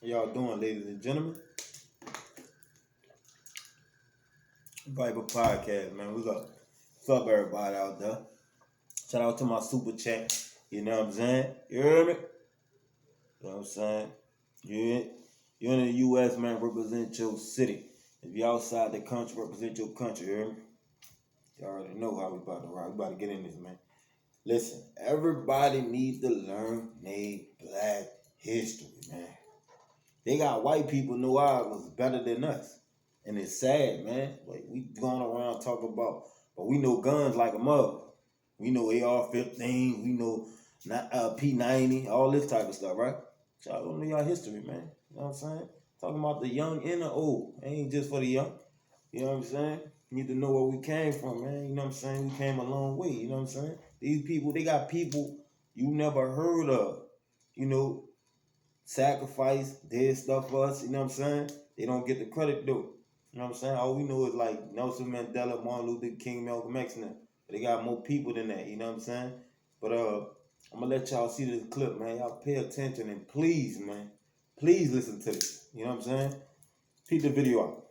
How y'all doing, ladies and gentlemen? Bible Podcast, man. What's up, everybody out there? Shout out to my super chat. You know what I'm saying? You hear me? You know what I'm saying? You're in the U.S., man. Represent your city. If you're outside the country, represent your country. You hear me? You already know how we about to rock. We about to get in this, man. Listen, everybody needs to learn their black history, man. They got white people know ours was better than us. And it's sad, man. Like, we going around talking about, but we know guns like a mother. We know AR-15, we know P90, all this type of stuff, right? Y'all don't know y'all history, man. You know what I'm saying? Talking about the young and the old. It ain't just for the young. You know what I'm saying? You need to know where we came from, man. You know what I'm saying? We came a long way. You know what I'm saying? These people, they got people you never heard of. You know, sacrifice, did stuff for us. You know what I'm saying? They don't get the credit though. You know what I'm saying? All we know is like Nelson Mandela, Martin Luther King, Malcolm X now. But they got more people than that. You know what I'm saying? But I'm gonna let y'all see this clip, man. Y'all pay attention and please, man, please listen to this. You know what I'm saying? Peep the video out.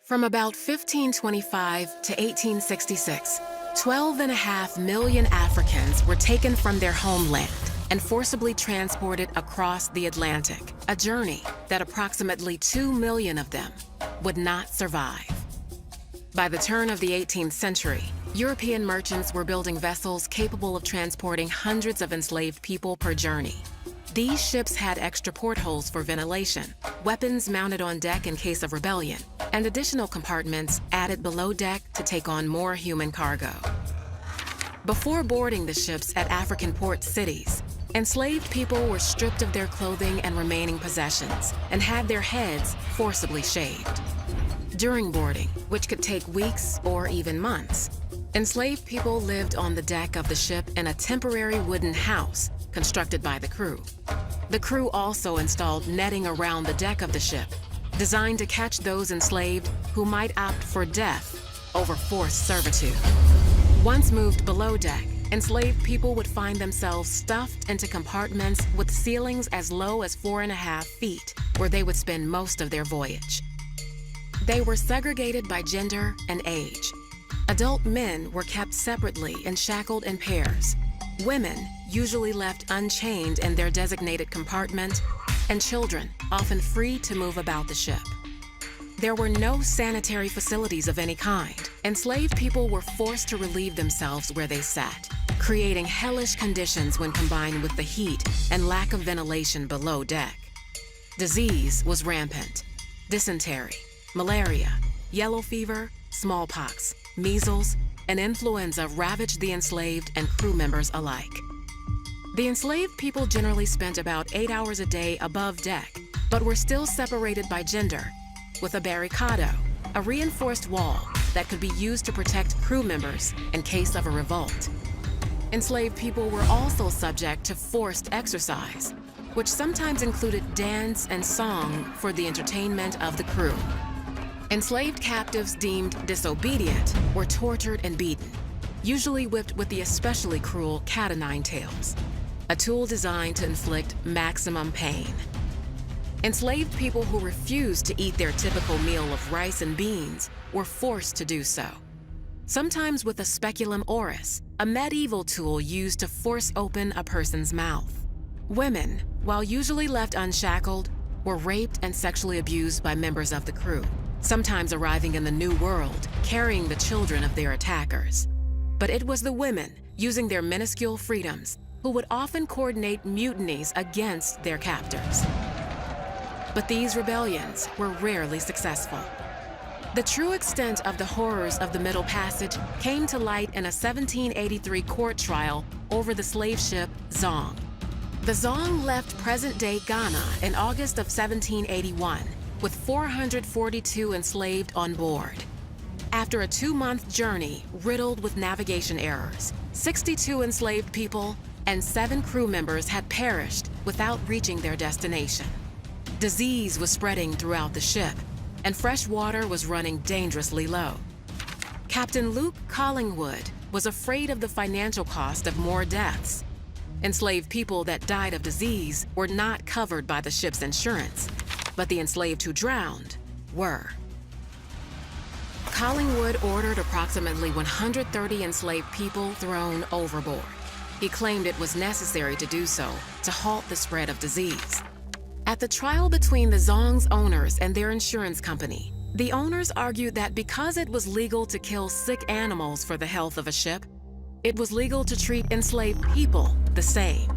From about 1525 to 1866, 12.5 million Africans were taken from their homeland and forcibly transported across the Atlantic, a journey that approximately 2 million of them would not survive. By the turn of the 18th century, European merchants were building vessels capable of transporting hundreds of enslaved people per journey. These ships had extra portholes for ventilation, weapons mounted on deck in case of rebellion, and additional compartments added below deck to take on more human cargo. Before boarding the ships at African port cities, enslaved people were stripped of their clothing and remaining possessions and had their heads forcibly shaved. During boarding, which could take weeks or even months, enslaved people lived on the deck of the ship in a temporary wooden house constructed by the crew. The crew also installed netting around the deck of the ship, designed to catch those enslaved who might opt for death over forced servitude. Once moved below deck, enslaved people would find themselves stuffed into compartments with ceilings as low as 4.5 feet, where they would spend most of their voyage. They were segregated by gender and age. Adult men were kept separately and shackled in pairs. Women usually left unchained in their designated compartment, and children often free to move about the ship. There were no sanitary facilities of any kind. Enslaved people were forced to relieve themselves where they sat, creating hellish conditions when combined with the heat and lack of ventilation below deck. Disease was rampant. Dysentery, malaria, yellow fever, smallpox, measles, and influenza ravaged the enslaved and crew members alike. The enslaved people generally spent about 8 hours a day above deck, but were still separated by gender, with a barricado, a reinforced wall that could be used to protect crew members in case of a revolt. Enslaved people were also subject to forced exercise, which sometimes included dance and song for the entertainment of the crew. Enslaved captives deemed disobedient were tortured and beaten, usually whipped with the especially cruel cat-o'-nine tails, a tool designed to inflict maximum pain. Enslaved people who refused to eat their typical meal of rice and beans were forced to do so, sometimes with a speculum oris, a medieval tool used to force open a person's mouth. Women, while usually left unshackled, were raped and sexually abused by members of the crew, sometimes arriving in the New World, carrying the children of their attackers. But it was the women, using their minuscule freedoms, who would often coordinate mutinies against their captors. But these rebellions were rarely successful. The true extent of the horrors of the Middle Passage came to light in a 1783 court trial over the slave ship Zong. The Zong left present-day Ghana in August of 1781 with 442 enslaved on board. After a 2-month journey riddled with navigation errors, 62 enslaved people and 7 crew members had perished without reaching their destination. Disease was spreading throughout the ship, and fresh water was running dangerously low. Captain Luke Collingwood was afraid of the financial cost of more deaths. Enslaved people that died of disease were not covered by the ship's insurance, but the enslaved who drowned were. Collingwood ordered approximately 130 enslaved people thrown overboard. He claimed it was necessary to do so to halt the spread of disease. At the trial between the Zong's owners and their insurance company, the owners argued that because it was legal to kill sick animals for the health of a ship, it was legal to treat enslaved people the same.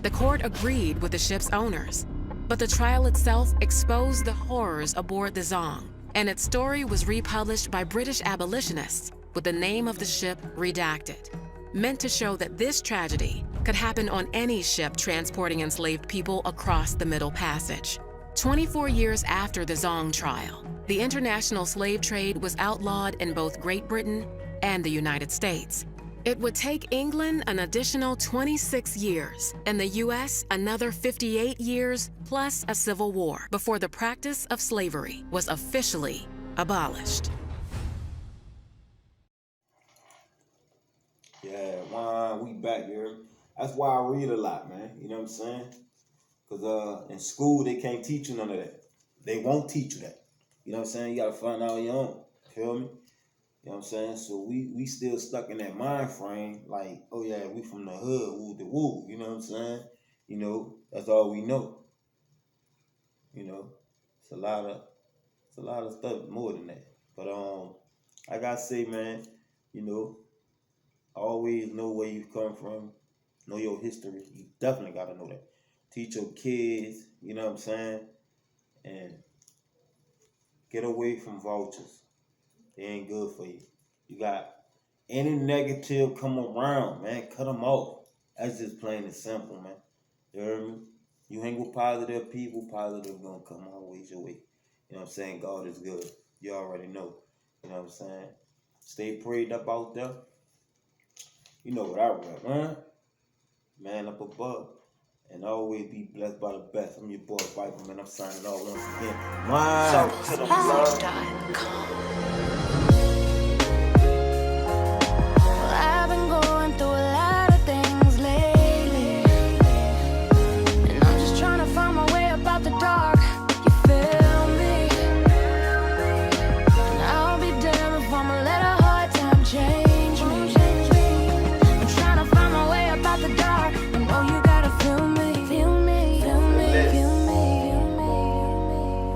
The court agreed with the ship's owners, but the trial itself exposed the horrors aboard the Zong, and its story was republished by British abolitionists with the name of the ship redacted, meant to show that this tragedy could happen on any ship transporting enslaved people across the Middle Passage. 24 years after the Zong trial, the international slave trade was outlawed in both Great Britain and the United States. It would take England an additional 26 years and the US another 58 years plus a civil war before the practice of slavery was officially abolished. Yeah, man, we back here. That's why I read a lot, man. You know what I'm saying? Because in school, they can't teach you none of that. They won't teach you that. You know what I'm saying? You got to find out on your own. Feel me? You know what I'm saying? So we still stuck in that mind frame, like, oh yeah, we from the hood, woo the woo. You know what I'm saying? You know, that's all we know. You know, it's a lot of stuff more than that. But I gotta say, man, you know, always know where you come from, know your history. You definitely gotta know that. Teach your kids, you know what I'm saying? And get away from vultures. They ain't good for you. You got any negative come around, man, cut them off. That's just plain and simple, man. You heard me? You hang with positive people, positive gonna come always your way. You know what I'm saying? God is good. You already know. You know what I'm saying? Stay prayed up out there. You know what I rep, man. Man up above. And always be blessed by the best. I'm your boy, Viper, man. I'm signing off once again. Wow. Lifestyle.